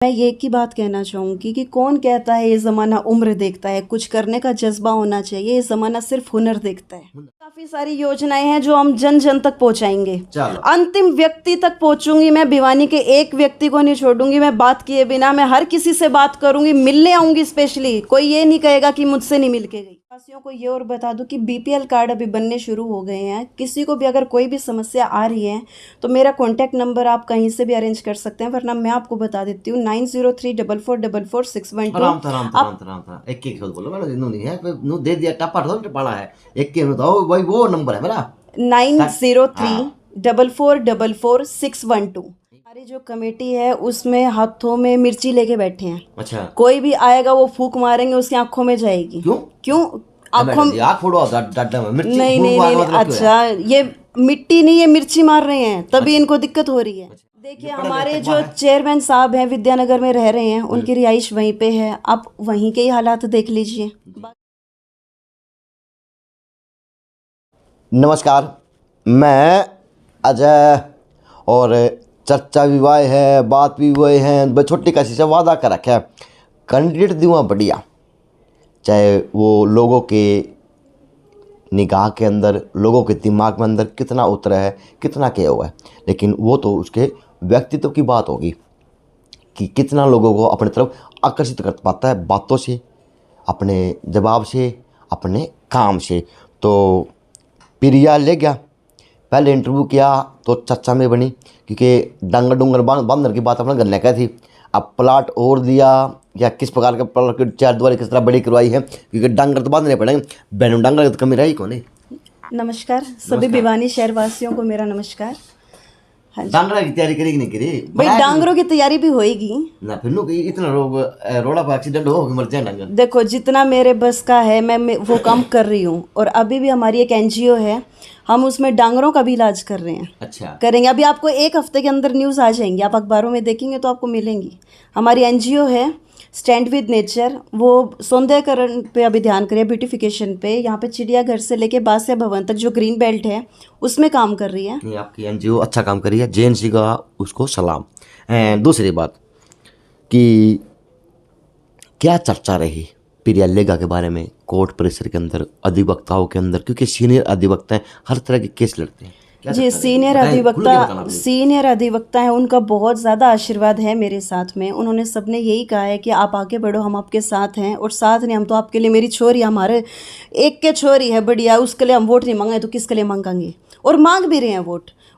मैं ये की बात कहना चाहूँगी कि कौन कहता है ये ज़माना उम्र देखता है, कुछ करने का जज्बा होना चाहिए। ये ज़माना सिर्फ हुनर देखता है। काफ़ी सारी योजनाएं हैं जो हम जन जन तक पहुँचाएंगे, अंतिम व्यक्ति तक पहुँचूंगी। मैं भिवानी के एक व्यक्ति को नहीं छोड़ूंगी, मैं बात किए बिना मैं हर किसी से बात करूंगी, मिलने आऊंगी स्पेशली। कोई ये नहीं कहेगा कि मुझसे नहीं मिल के गई। वासियों को ये और बता दूं कि बीपीएल कार्ड अभी बनने शुरू हो गए हैं। किसी को भी अगर कोई भी समस्या आ रही है तो मेरा कॉन्टैक्ट नंबर आप कहीं से भी अरेंज कर सकते हैं, वरना मैं आपको बता देती हूँ 9034444612। एक एक बोलो मैंने नहीं है नो दे दिया टपा तो पड़ा है एक के बताओ भाई वो नंबर है मेरा 9034444612। हमारी जो कमेटी है उसमें हाथों में मिर्ची लेके बैठे हैं। अच्छा, कोई भी आएगा वो फूक मारेंगे, उसकी आंखों में जाएगी। क्यों आंखों में? आँख फोड़ो डड्डा में मिर्ची नहीं नहीं नहीं, अच्छा ये मिट्टी नहीं, ये मिर्ची मार रहे हैं तभी इनको दिक्कत हो रही है। देखिए हमारे जो चेयरमैन साहब हैं विद्यानगर में रह रहे हैं, उनकी रिहाइश वहीं पे है। आप वहीं के ही हालात देख लीजिए। नमस्कार, मैं अजय और चर्चा भी हुआ है, बात भी हुए हैं। भाई छोटी कैसी से वादा कर रखा है कैंडिडेट दूँगा बढ़िया, चाहे वो लोगों के निगाह के अंदर, लोगों के दिमाग में अंदर कितना उतरा है, कितना किया हुआ है, लेकिन वो तो उसके व्यक्तित्व की बात होगी कि कितना लोगों को अपनी तरफ आकर्षित कर पाता है बातों से, अपने जवाब से, अपने काम से। तो प्रिया ले गया, पहले इंटरव्यू किया तो चर्चा में बनी क्योंकि डंगर डूंगर बांधने की बात अपने गन्ने का थी। अब प्लाट और दिया या किस प्रकार के प्लाट की चार दीवारी किस तरह बड़ी करवाई है, क्योंकि डंगर तो बांधने पड़ेंगे, बैनु डंगर की तो कमी रही कौन है। नमस्कार सभी भिवानी शहर वासियों को मेरा नमस्कार। हाँ जी, डांगरा की तैयारी करेगी नहीं करी भाई डांगरों की तैयारी भी होएगी ना, फिर नु इतना रोड़ा पर एक्सीडेंट हो मर जाए डांगर। देखो जितना मेरे बस का है मैं वो काम कर रही हूँ। और अभी भी हमारी एक एनजीओ है, हम उसमें डांगरों का भी इलाज कर रहे हैं। अच्छा, करेंगे। अभी आपको एक हफ्ते के अंदर न्यूज़ आ जाएंगी, आप अखबारों में देखेंगे तो आपको मिलेंगी। हमारी एनजीओ है स्टैंड विद नेचर, वो सौंदर्यकरण पे अभी ध्यान करें, ब्यूटिफिकेशन पे। यहाँ पे चिड़ियाघर से लेके बासिया भवन तक जो ग्रीन बेल्ट है उसमें काम कर रही है। नहीं आपकी एनजीओ अच्छा काम कर रही है, जेएनसी का उसको सलाम। दूसरी बात कि क्या चर्चा रही प्रिया लेगा के बारे में कोर्ट परिसर के अंदर, अधिवक्ताओं के अंदर, क्योंकि सीनियर अधिवक्ता हैं, हर तरह के केस लड़ते हैं। जी सीनियर अधिवक्ता हैं, उनका बहुत ज़्यादा आशीर्वाद है मेरे साथ में। उन्होंने सबने यही कहा है कि आप आगे बढ़ो, हम आपके साथ हैं। और साथ नहीं, हम तो आपके लिए, मेरी छोरी हमारे एक के छोरी है बढ़िया, उसके लिए हम वोट नहीं मांगे तो किसके लिए मांगेंगे। और मांग भी रहे हैं,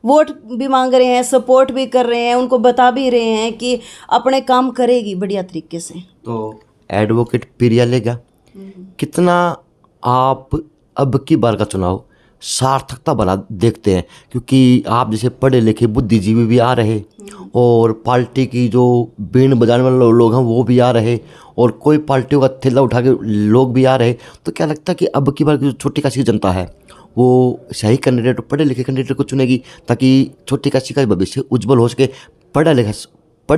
वोट भी मांग रहे हैं, सपोर्ट भी कर रहे हैं, उनको बता भी रहे हैं कि अपने काम करेगी बढ़िया तरीके से। तो एडवोकेट प्रिया लेगा कितना आप अब की बार का चुनाव सार्थकता बना देखते हैं, क्योंकि आप जैसे पढ़े लिखे बुद्धिजीवी भी आ रहे और पार्टी की जो बीन बजाने वाले लोग हैं वो भी आ रहे और कोई पार्टियों का थैला उठा के लोग भी आ रहे। तो क्या लगता है कि अब की बार की जो छोटी काशी की जनता है वो सही कैंडिडेट, पढ़े लिखे कैंडिडेट को चुनेगी ताकि छोटी काशी का भविष्य उज्जवल हो सके? पढ़े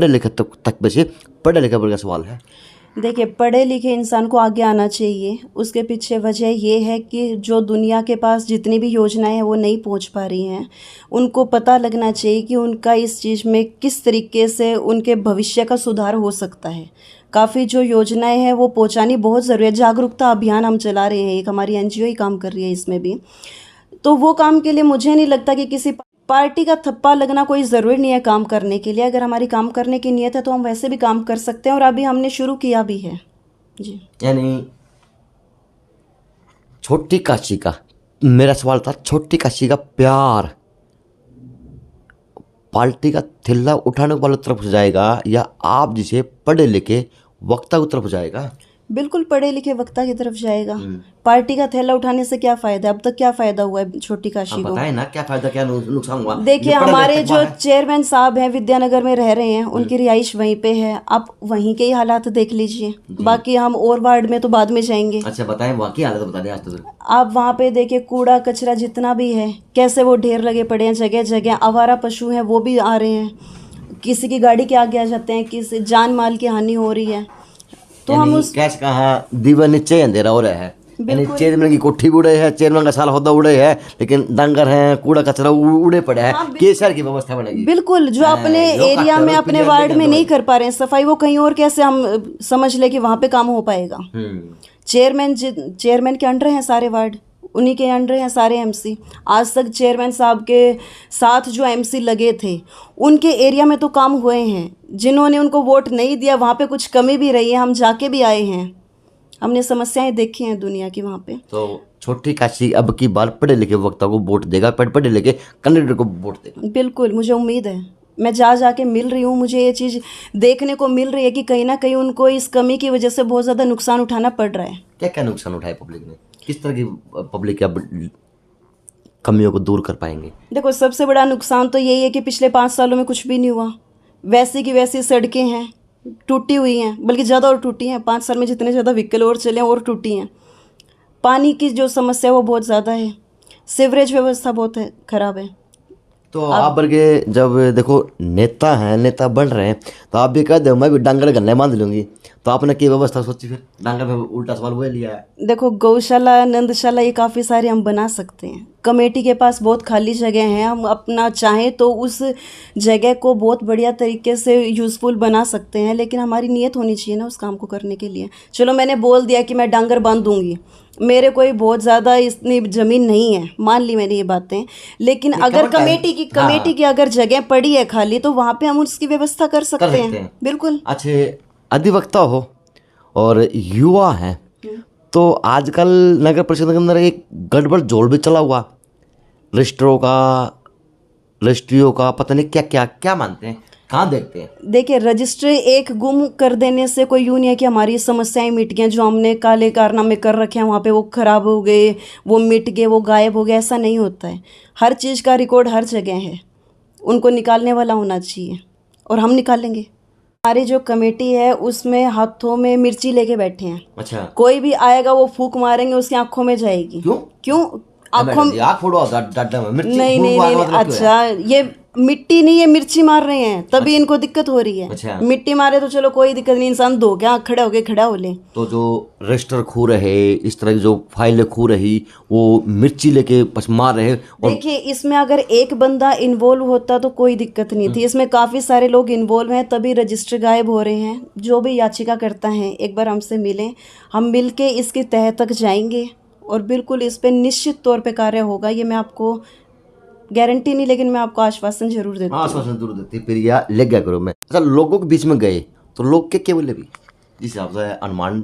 लिखे तक वैसे पढ़े लिखे पर का सवाल है। देखिए पढ़े लिखे इंसान को आगे आना चाहिए। उसके पीछे वजह ये है कि जो दुनिया के पास जितनी भी योजनाएं हैं वो नहीं पहुंच पा रही हैं, उनको पता लगना चाहिए कि उनका इस चीज़ में किस तरीके से उनके भविष्य का सुधार हो सकता है। काफ़ी जो योजनाएं हैं वो पहुंचानी बहुत ज़रूरी है। जागरूकता अभियान हम चला रहे हैं, एक हमारी एनजीओ ही काम कर रही है इसमें भी। तो वो काम के लिए मुझे नहीं लगता कि किसी पार्टी का थप्पा लगना कोई ज़रूरी नहीं है काम करने के लिए। अगर हमारी काम करने की नीयत है तो हम वैसे भी काम कर सकते हैं, और अभी हमने शुरू किया भी है जी। यानी छोटी काशी का, मेरा सवाल था, छोटी काशी का प्यार पार्टी का थिल्ला उठाने वालों तरफ जाएगा या आप जिसे पढ़े लिखे वक्ता की तरफ जाएगा? बिल्कुल पढ़े लिखे वक्ता की तरफ जाएगा। पार्टी का थैला उठाने से क्या फ़ायदा? अब तक क्या फ़ायदा हुआ है छोटी काशी को? बताएं ना क्या फ़ायदा, क्या नुकसान हुआ? देखिए हमारे जो चेयरमैन साहब हैं विद्यानगर में रह रहे हैं, उनकी रिहाइश वहीं पे है। आप वहीं के ही हालात देख लीजिए, बाकी हम और वार्ड में तो बाद में जाएंगे। अच्छा बताएं वहाँ की हालत बता दें आज तक। आप वहाँ पे देखिए कूड़ा कचरा जितना भी है कैसे वो ढेर लगे पड़े हैं जगह जगह। आवारा पशु हैं वो भी आ रहे हैं, किसी की गाड़ी के आगे आ जाते हैं, किसी जान माल की हानि हो रही है। तो हम उस कैश कहाँ दीवा नीचे अंधेरा हो रहा है। यानी चेयरमैन की कोठी भी उड़े है, चेयरमैन का साल होदा उड़े है, लेकिन डंगर है, कूड़ा कचरा उड़े पड़े है। किस शहर की व्यवस्था बनेगी? बिल्कुल, जो अपने एरिया में अपने वार्ड में नहीं कर पा रहे हैं सफाई, वो कहीं और कैसे हम समझ ले कि वहाँ पे काम हो पाएगा? चेयरमैन के अंडर हैं सारे वार्ड, उन्हीं के अंडर हैं सारे एमसी। आज तक चेयरमैन साहब के साथ जो एमसी लगे थे उनके एरिया में तो काम हुए हैं। जिन्होंने उनको वोट नहीं दिया वहाँ पे कुछ कमी भी रही है, हम जाके भी आए हैं, हमने समस्याएं देखी हैं दुनिया की वहाँ पे। तो छोटी काशी अब की बार पढ़े लिखे वक्ता को वोट देगा, पढ़े लिखे कैंडिडेट को वोट देगा? बिल्कुल, मुझे उम्मीद है। मैं जाके मिल रही हूँ, मुझे ये चीज़ देखने को मिल रही है कि कहीं ना कहीं उनको इस कमी की वजह से बहुत ज़्यादा नुकसान उठाना पड़ रहा है। क्या क्या नुकसान उठाए पब्लिक ने? किस तरह की पब्लिक अब कमियों को दूर कर पाएंगे? देखो, सबसे बड़ा नुकसान तो यही है कि पिछले 5 सालों में कुछ भी नहीं हुआ। वैसी की वैसी सड़कें हैं, टूटी हुई हैं, बल्कि ज़्यादा और टूटी हैं। 5 साल में जितने ज़्यादा व्हीकल और चले हैं और टूटी हैं। पानी की जो समस्या है वो बहुत ज़्यादा है। सीवरेज व्यवस्था बहुत ख़राब है। तो आप वर्गे जब देखो नेता हैं, नेता बन रहे हैं, तो आप भी कह दो मैं भी डांगर गन्ने बांध लूँगी, तो आपने की व्यवस्था सोची? फिर डांगर में उल्टा सवाल वो लिया है। देखो, गौशाला, नंदशाला, ये काफ़ी सारे हम बना सकते हैं। कमेटी के पास बहुत खाली जगह है, हम अपना चाहें तो उस जगह को बहुत बढ़िया तरीके से यूज़फुल बना सकते हैं, लेकिन हमारी नीयत होनी चाहिए ना उस काम को करने के लिए। चलो, मैंने बोल दिया कि मैं डांगर बांध दूंगी, मेरे कोई बहुत ज़्यादा इतनी ज़मीन नहीं है, मान ली मैंने ये बातें, लेकिन अगर कमेटी की अगर जगह पड़ी है खाली तो वहाँ पे हम उसकी व्यवस्था कर सकते हैं। बिल्कुल। अच्छे अधिवक्ता हो और युवा हैं, तो आजकल नगर परिषद के अंदर एक गड़बड़ जोड़ भी चला हुआ, रजिस्ट्रियों का पता नहीं क्या क्या क्या मानते हैं, कहाँ देखते हैं? देखिए, रजिस्ट्री एक गुम कर देने से कोई यूँ नहीं है कि हमारी समस्याएं मिट गई। जो हमने काले कारनामे कर रखे हैं वहाँ पे वो ख़राब हो गए, वो मिट गए, वो गायब हो गए, ऐसा नहीं होता है। हर चीज़ का रिकॉर्ड हर जगह है, उनको निकालने वाला होना चाहिए और हम निकालेंगे। हमारी जो कमेटी है उसमें हाथों में मिर्ची लेके बैठे हैं। अच्छा। कोई भी आएगा वो फूंक मारेंगे, उसकी आंखों में जाएगी। क्यों आंखों में? नहीं, अच्छा, ये मिट्टी नहीं है, मिर्ची मार रहे हैं, तभी इनको दिक्कत हो रही है। अच्छा। मिट्टी मारे तो चलो कोई दिक्कत नहीं, इंसान धो के खड़ा होके खड़ा हो ले। तो जो रजिस्टर खो रहे, इस तरह की जो फाइलें खो रही, वो मिर्ची लेके मार रहे। देखिए, इसमें अगर एक बंदा इन्वॉल्व होता तो कोई दिक्कत नहीं थी, इसमें काफ़ी सारे लोग इन्वॉल्व हैं, तभी रजिस्टर गायब हो रहे हैं। जो भी याचिका करता है एक बार हमसे मिलें, हम मिल के इसकी तह तक जाएंगे और बिल्कुल इस पर निश्चित तौर पे कार्य होगा। ये मैं आपको गारंटी नहीं, लेकिन मैं आपको आश्वासन जरूर देती हूँ। आश्वासन जरूर देती, फिर या ले गया करो। मैं अच्छा, लोगों के बीच में गए तो लोग क्या बोले भी? जिस हिसाब से हनुमान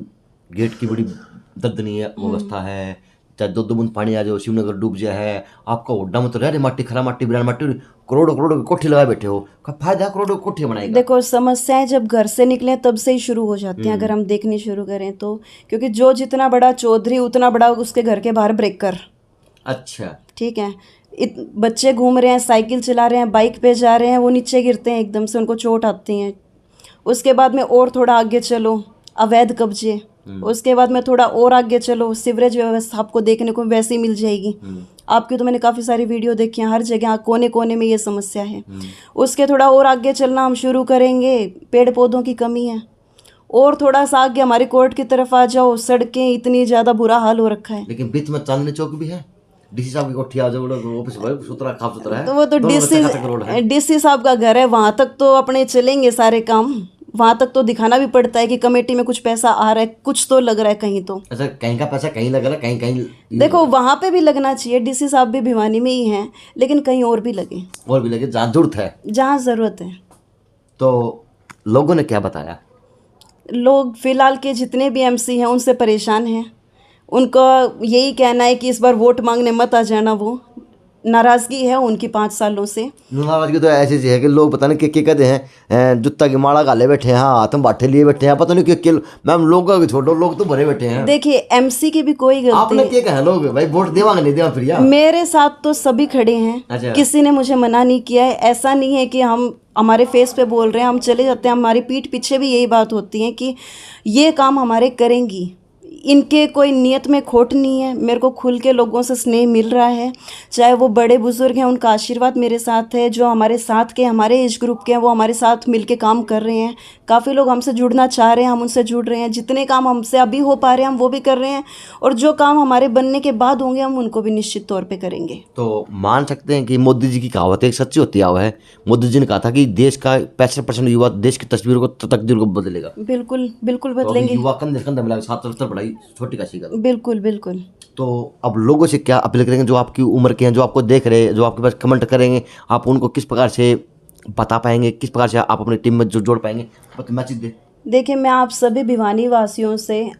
गेट की बड़ी दर्दनीय अवस्था है, चाहे 2 बूंद पानी आ जाओ शिवनगर डूब जाए, आपका ओड्डा में तो रह माटी, खरा माटी, बिरान माटी, करोड़ों की कोठी लगाए बैठे हो, का फायदा करोड़ों की कोठी बनाएगा? देखो, समस्याएं जब घर से निकले तब से ही शुरू हो जाती हैं, अगर हम देखनी शुरू करें तो। क्योंकि जो जितना बड़ा चौधरी उतना बड़ा उसके घर के बाहर ब्रेकर। अच्छा, ठीक है। बच्चे घूम रहे हैं, साइकिल चला रहे हैं, बाइक पे जा रहे हैं, वो नीचे गिरते हैं, एकदम से उनको चोट आती है। उसके बाद में और थोड़ा आगे चलो, अवैध कब्जे। उसके बाद में थोड़ा और आगे चलो, सीवरेज व्यवस्था आपको देखने को वैसे ही मिल जाएगी। आपकी तो मैंने काफ़ी सारी वीडियो देखी हैं, हर जगह कोने कोने में ये समस्या है। उसके थोड़ा और आगे चलना हम शुरू करेंगे, पेड़ पौधों की कमी है। और थोड़ा सा आगे हमारी कोर्ट की तरफ आ जाओ, सड़कें इतनी ज़्यादा बुरा हाल हो रखा है। लेकिन बीच में चांदनी चौक भी है, डीसी साहब की कोठी आ जाओ, ऑफिस सुथरा खाफ सुथरा है। तो वो तो डीसी साहब का घर है, वहाँ तक तो अपने चलेंगे सारे काम, वहाँ तक तो दिखाना भी पड़ता है कि कमेटी में कुछ पैसा आ रहा है, कुछ तो लग रहा है कहीं तो। अच्छा, कहीं का पैसा कहीं लग रहा है, कहीं देखो वहाँ पे भी लगना चाहिए। डीसी साहब भी भिवानी में ही हैं, लेकिन कहीं और भी लगे जहाँ जरूरत है, जहाँ ज़रूरत है। तो लोगों ने क्या बताया? लोग फिलहाल के जितने भी एमसी हैं उनसे परेशान हैं। उनका यही कहना है कि इस बार वोट मांगने मत आ जाना। वो नाराज़गी है उनकी 5 सालों से। नाराज़गी तो ऐसी है कि लोग पता नहीं क्या कहते हैं, जूता की माला गाले बैठे हैं, हाथ में बाटे लिए बैठे हैं, पता नहीं क्या मैम। लोग छोड़ो, लोग तो भरे बैठे हैं। देखिए, एमसी की भी कोई गलती आपने क्या कहा? लोग भाई वोट देवांगे नहीं देवा फिर? मेरे साथ तो सभी खड़े हैं। अच्छा। किसी ने मुझे मना नहीं किया है। ऐसा नहीं है कि हम हमारे फेस पे बोल रहे हैं, हम चले जाते हैं, हमारी पीठ पीछे भी यही बात होती है कि ये काम हमारे करेंगी। इनके कोई नियत में खोट नहीं है। मेरे को खुल के लोगों से स्नेह मिल रहा है, चाहे वो बड़े बुजुर्ग हैं, उनका आशीर्वाद मेरे साथ है। जो हमारे साथ के हमारे एज ग्रुप के हैं वो हमारे साथ मिलके काम कर रहे हैं। काफ़ी लोग हमसे जुड़ना चाह रहे हैं, हम उनसे जुड़ रहे हैं। जितने काम हमसे अभी हो पा रहे हैं हम वो भी कर रहे हैं, और जो काम हमारे बनने के बाद होंगे हम उनको भी निश्चित तौर पे करेंगे। तो मान सकते हैं कि मोदी जी की कहावत एक सच्ची होती है। मोदी जी ने कहा था कि देश का 65% युवा देश की तस्वीर को तकदीर को बदलेगा। बिल्कुल बिल्कुल तो अभी बदलेंगे। युवा कंधे से कंधा मिला साथ पढ़ाई छोटी काशी का। बिल्कुल बिल्कुल। तो अब लोगों से क्या अपील करेंगे जो आपकी उम्र के हैं, जो आपको देख रहे हैं, जो आपके पास कमेंट करेंगे, आप उनको किस प्रकार से बता पाएंगे, किस प्रकार से आप अपनी टीम में जोड़ पाएंगे? मैसेज दे। देखिए, मैं आप सभी भिवानी वासियों से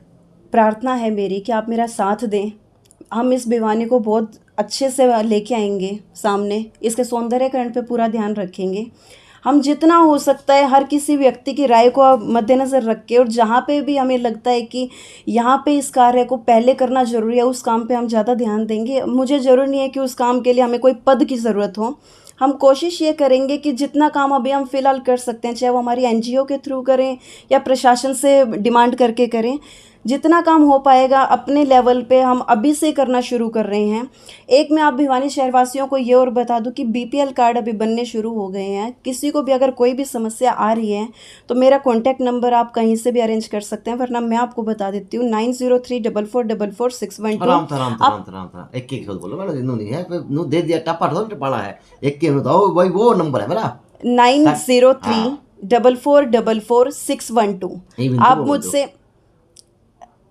प्रार्थना है मेरी कि आप मेरा साथ दें। हम इस भिवानी को बहुत अच्छे से लेके आएंगे सामने, इसके सौंदर्यकरण पे पूरा ध्यान रखेंगे। हम जितना हो सकता है हर किसी व्यक्ति की राय को मद्देनज़र रख के, और जहाँ पे भी हमें लगता है कि यहाँ पे इस कार्य को पहले करना ज़रूरी है, उस काम पे हम ज़्यादा ध्यान देंगे। मुझे ज़रूरी नहीं है कि उस काम के लिए हमें कोई पद की ज़रूरत हो। हम कोशिश ये करेंगे कि जितना काम अभी हम फ़िलहाल कर सकते हैं, चाहे वो हमारी एनजीओ के थ्रू करें या प्रशासन से डिमांड करके करें, जितना काम हो पाएगा अपने लेवल पे हम अभी से करना शुरू कर रहे हैं। एक मैं आप भिवानी शहरवासियों को ये और बता दूं कि बीपीएल कार्ड अभी बनने शुरू हो गए हैं। किसी को भी अगर कोई भी समस्या आ रही है तो मेरा कॉन्टैक्ट नंबर आप कहीं से भी अरेंज कर सकते हैं, वरना मैं आपको बता देती हूँ 9034444612। आराम एक बोलो मैंने नहीं है नु दे दिया टपा थोड़ा पड़ा है एक के बताओ भाई, वो नंबर है मेरा 9034444612। आप मुझसे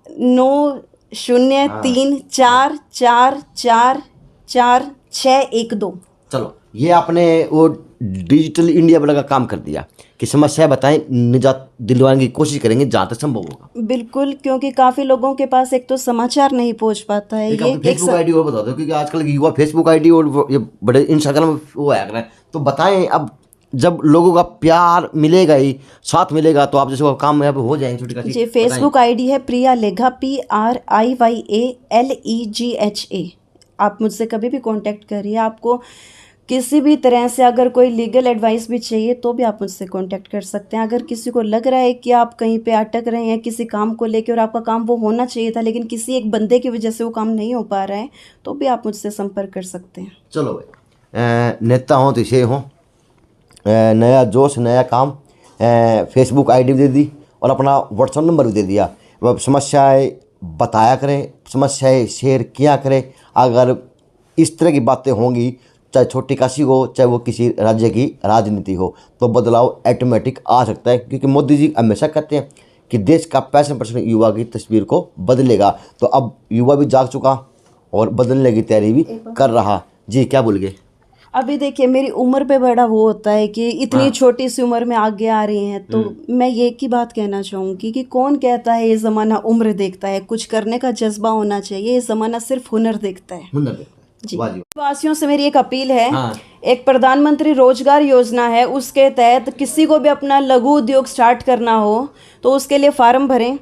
903444444612। चलो, ये आपने वो डिजिटल इंडिया वाला का काम कर दिया कि समस्या बताएं, निजात दिलवाने की कोशिश करेंगे जहाँ तक संभव होगा। बिल्कुल, क्योंकि काफ़ी लोगों के पास एक तो समाचार नहीं पहुँच पाता है। ये फेसबुक आईडी और बता दो, क्योंकि आजकल के युवा फेसबुक आईडी और ये बड़े इंस्टाग्राम वो है, तो बताएं। अब जब लोगों का प्यार मिलेगा ही, साथ मिलेगा, तो आप जैसे काम यहाँ पे हो जाएंगे छोटी काशी। जी, फेसबुक आईडी है प्रिया लेघा, PRIYALEGHA। आप मुझसे कभी भी कांटेक्ट करिए। आपको किसी भी तरह से अगर कोई लीगल एडवाइस भी चाहिए तो भी आप मुझसे कांटेक्ट कर सकते हैं। अगर किसी को लग रहा है कि आप कहीं पे अटक रहे हैं किसी काम को लेकर और आपका काम वो होना चाहिए था लेकिन किसी एक बंदे की वजह से वो काम नहीं हो पा रहा है, तो भी आप मुझसे संपर्क कर सकते हैं। चलो भाई, नेता हो तो इसे हो, नया जोश नया काम। फेसबुक आईडी भी दे दी और अपना व्हाट्सएप नंबर भी दे दिया। वह समस्याएं बताया करें, समस्याएं शेयर किया करें। अगर इस तरह की बातें होंगी, चाहे छोटी काशी हो चाहे वो किसी राज्य की राजनीति हो, तो बदलाव ऑटोमेटिक आ सकता है। क्योंकि मोदी जी हमेशा कहते हैं कि देश का 65% युवा की तस्वीर को बदलेगा। तो अब युवा भी जाग चुका और बदलने की तैयारी भी कर रहा। जी, क्या बोल गए? अभी देखिए, मेरी उम्र पे बड़ा वो होता है कि इतनी छोटी सी उम्र में आगे आ रही हैं, तो मैं ये की बात कहना चाहूँगी कि कौन कहता है ये ज़माना उम्र देखता है। कुछ करने का जज्बा होना चाहिए। ये ज़माना सिर्फ हुनर देखता है। हुनर देखता है। जी, वासियों से मेरी एक अपील है। एक प्रधानमंत्री रोजगार योजना है, उसके तहत किसी को भी अपना लघु उद्योग स्टार्ट करना हो तो उसके लिए फार्म भरें।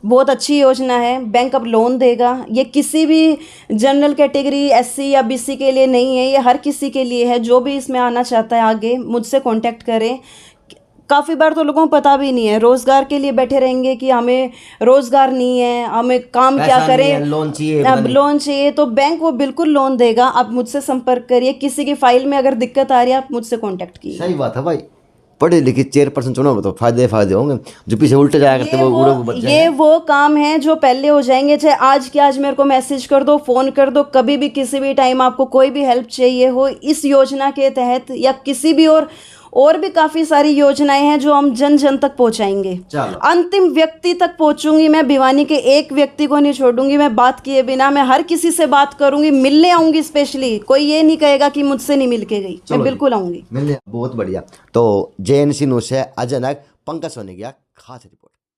बहुत अच्छी योजना है, बैंक अब लोन देगा। ये किसी भी जनरल कैटेगरी एससी या बीसी के लिए नहीं है, ये हर किसी के लिए है। जो भी इसमें आना चाहता है आगे मुझसे कांटेक्ट करें। काफ़ी बार तो लोगों को पता भी नहीं है, रोज़गार के लिए बैठे रहेंगे कि हमें रोज़गार नहीं है, हमें काम क्या करें, लोन चाहिए, अब लोन चाहिए, तो बैंक वो बिल्कुल लोन देगा। आप मुझसे संपर्क करिए। किसी की फाइल में अगर दिक्कत आ रही है आप मुझसे कांटेक्ट कीजिए। सही बात है भाई, पढ़े लिखे चेयरपर्सन चुनाव तो फायदे होंगे। जो पीछे उल्टे जाया करते ये वो काम है जो पहले हो जाएंगे। चाहे आज के आज मेरे को मैसेज कर दो, फ़ोन कर दो, कभी भी किसी भी टाइम आपको कोई भी हेल्प चाहिए हो इस योजना के तहत या किसी भी और भी काफ़ी सारी योजनाएं हैं जो हम जन जन तक पहुंचाएंगे। अंतिम व्यक्ति तक पहुंचूंगी मैं। भिवानी के एक व्यक्ति को नहीं छोड़ूंगी मैं बात किए बिना। मैं हर किसी से बात करूंगी, मिलने आऊंगी स्पेशली। कोई ये नहीं कहेगा कि मुझसे नहीं मिल के गई, मैं बिल्कुल आऊंगी मिलने। बहुत बढ़िया। तो JNC न्यूज़ से अजय नायक, पंकज सोनी की खास रिपोर्ट।